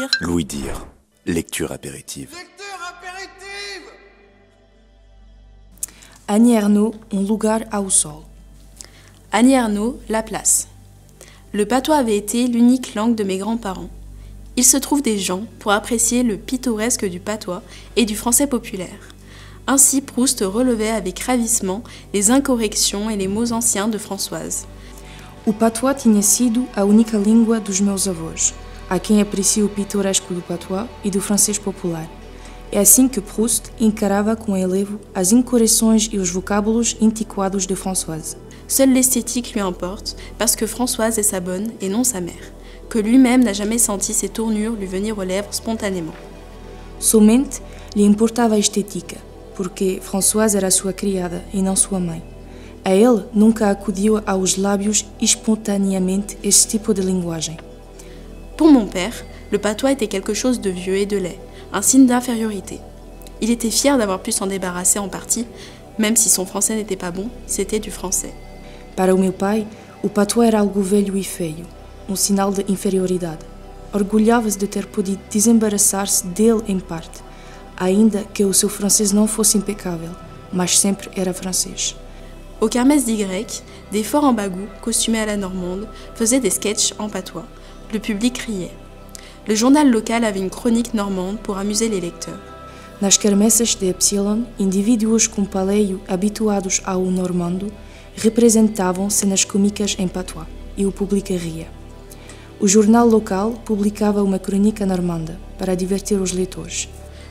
Louis-Dire. Louis-Dire, lecture apéritive. Lecture apéritive! Annie Ernaux, Un lugar ao sol. Annie Ernaux, La Place. Le patois avait été l'unique langue de mes grands-parents. Il se trouve des gens pour apprécier le pittoresque du patois et du français populaire. Ainsi, Proust relevait avec ravissement les incorrections et les mots anciens de Françoise. O patois tinha sido a única língua dos meus avós, a quem aprecio o pitoresco do patois e do francês popular. É assim que Proust encarava com elevo as incorreções e os vocábulos antiquados de Françoise. Seule l'esthétique lui importe, parce que Françoise est sa bonne et non sa mère, que lui-même n'a jamais senti ses tournures lui venir aux lèvres spontanément. Somente lhe importava a estética, porque Françoise era sua criada e não sua mãe. A ele nunca acudiu aos lábios espontaneamente esse tipo de linguagem. Pour mon père, le patois était quelque chose de vieux et de laid, un signe d'infériorité. Il était fier d'avoir pu s'en débarrasser en partie, même si son français n'était pas bon, c'était du français. Para o meu pai, o patois era algo velho e feio, sinal de inferioridade. Orgulhava-se de ter podido desembaraçar-se dele em parte, ainda que o seu francês não fosse impecável, mas sempre era francês. Au Kermesse d'Y, des forts en bagou, costumés à la normande, faisaient des sketchs en patois. Le public riait. Le journal local avait une chronique normande pour amuser les lecteurs. Nas quermesses de Epsilon, indivíduos com paleio habituados ao normando representavam cenas cômicas em patois e o público ria. O jornal local publicava uma crônica normanda para divertir os leitores.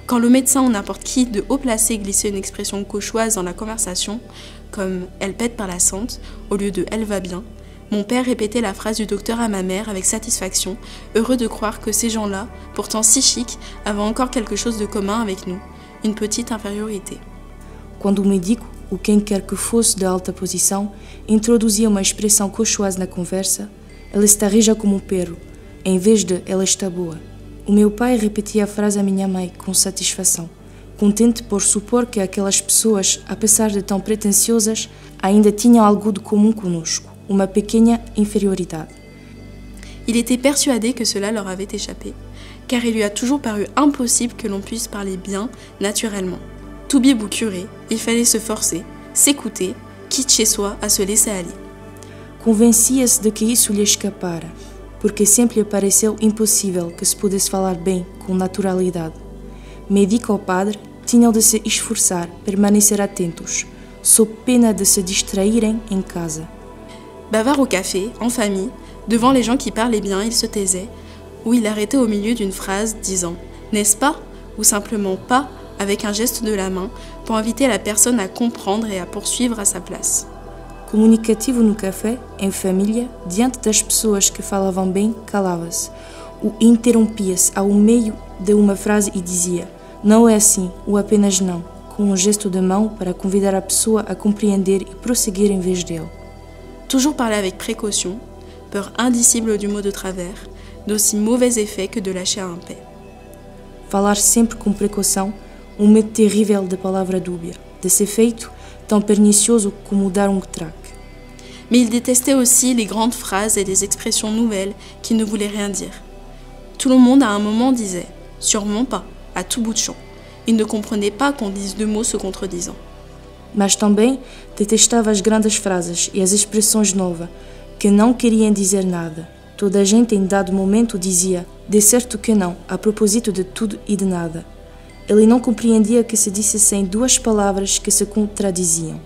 Quand le médecin ou n'importe qui de haut placé glissait une expression cauchoise dans la conversation, comme « elle pète par la sente » au lieu de « elle va bien », mon père répétait la phrase du docteur à ma mère avec satisfaction, heureux de croire que ces gens-là, pourtant si chics, avaient encore quelque chose de commun avec nous, une petite infériorité. Quando o médico, ou quem quer que fosse de alta posição, introduzia uma expressão cauchoise na conversa, ela está rija como um perro, em vez de ela está boa. O meu pai repetia a frase à minha mãe com satisfação, contente por supor que aquelas pessoas, apesar de tão pretensiosas, ainda tinham algo de comum conosco, uma pequena inferioridade. Il était persuadé que cela leur avait échappé, car il lui a toujours paru impossible que l'on puisse parler bien, naturellement. Tout bib ou curé, il fallait se forcer, s'écouter, quitte chez soi à se laisser aller. Convencia-se de que isso lhe escapara, porque sempre lhe pareceu impossível que se pudesse falar bem, com naturalidade. Médico ou padre tinham de se esforçar, permanecer atentos, sob pena de se distraírem em casa. Bavard au café, en famille, devant les gens qui parlaient bien, il se taisait, ou il arrêtait au milieu d'une phrase disant « n'est-ce pas ?» ou simplement « pas » avec un geste de la main pour inviter la personne à comprendre et à poursuivre à sa place. Comunicativo no café, em família, diante das pessoas que falavam bem, calava-se, ou interrompia-se ao meio de uma frase e dizia não é assim, ou apenas não, com um gesto de mão para convidar a pessoa a compreender e prosseguir em vez dele. Toujours parler avec précaution, peur indicible du mot de travers, d'aussi mauvais effet que de lâcher un paix. Falar sempre com precaução, medo terrível de palavra dúbia, desse efeito tão pernicioso como dar traque. Mais il détestait aussi les grandes phrases et les expressions nouvelles qui ne voulaient rien dire. Tout le monde à un moment disait « sûrement pas » à tout bout de champ. Il ne comprenait pas qu'on dise deux mots se contredisant. Mas também detestava as grandes frases e as expressões novas, que não queriam dizer nada. Toda a gente em dado momento dizia de certo que não, a propósito de tudo e de nada. Ele não compreendia que se dissessem duas palavras que se contradiziam.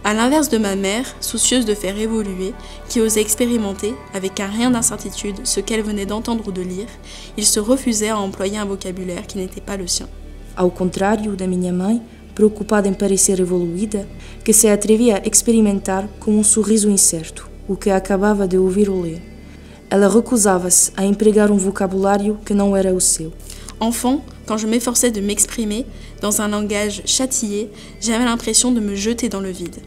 À l'inverse de ma mère, soucieuse de faire évoluer, qui osait expérimenter, avec un rien d'incertitude, ce qu'elle venait d'entendre ou de lire, il se refusait à employer un vocabulaire qui n'était pas le sien. Ao contrário da minha mãe, preocupada em parecer evoluída, que se atrevia a experimentar com sorriso incerto, o que acabava de ouvir ou ler. Ela recusava-se a empregar vocabulário que não era o seu. Enfant, quand je m'efforçais de m'exprimer dans un langage châtié, j'avais l'impression de me jeter dans le vide.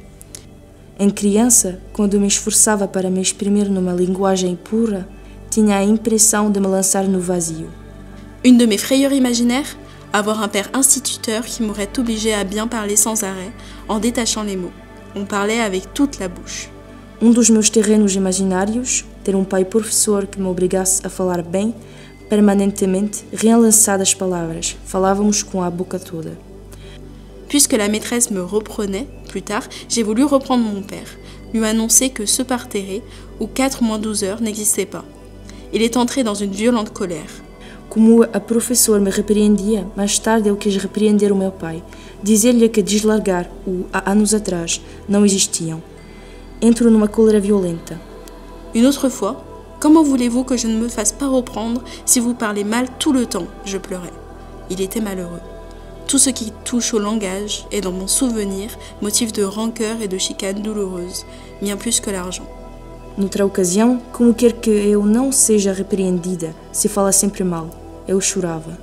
Em criança, quando me esforçava para me exprimir numa linguagem pura, tinha a impressão de me lançar no vazio. Une de mes frayeurs imaginaires, avoir un père instituteur qui m'aurait obligé à bien parler sans arrêt, en détachant les mots. On parlait avec toute la bouche. Dos meus terrenos imaginários, ter pai professor que me obrigasse a falar bem, permanentemente relançadas as palavras. Falávamos com a boca toda. Puisque la maîtresse me reprenait, plus tard, j'ai voulu reprendre mon père, lui annoncer que ce parterre, où 4 moins 12 heures n'existait pas. Il est entré dans une violente colère. Como a professora me repreendia, mais tarde eu quis repreender o meu pai, dizer-lhe que deslargar o há anos atrás não existiam. Entro numa cólera violenta. Une autre fois, comment voulez-vous que je ne me fasse pas reprendre si vous parlez mal tout le temps? Je pleurais. Il était malheureux. Tout ce qui touche au langage est dans mon souvenir motif de rancœur et de chicane douloureuse, bien plus que l'argent. Noutra ocasião, como quer que eu não seja repreendida se fala sempre mal, eu chorava.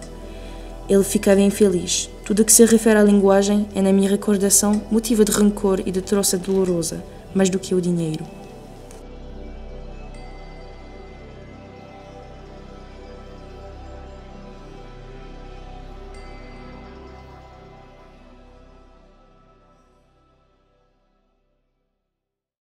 Ele ficava infeliz. Tudo que se refere à linguagem é, na minha recordação, motivo de rancor e de troça dolorosa, mais do que o dinheiro.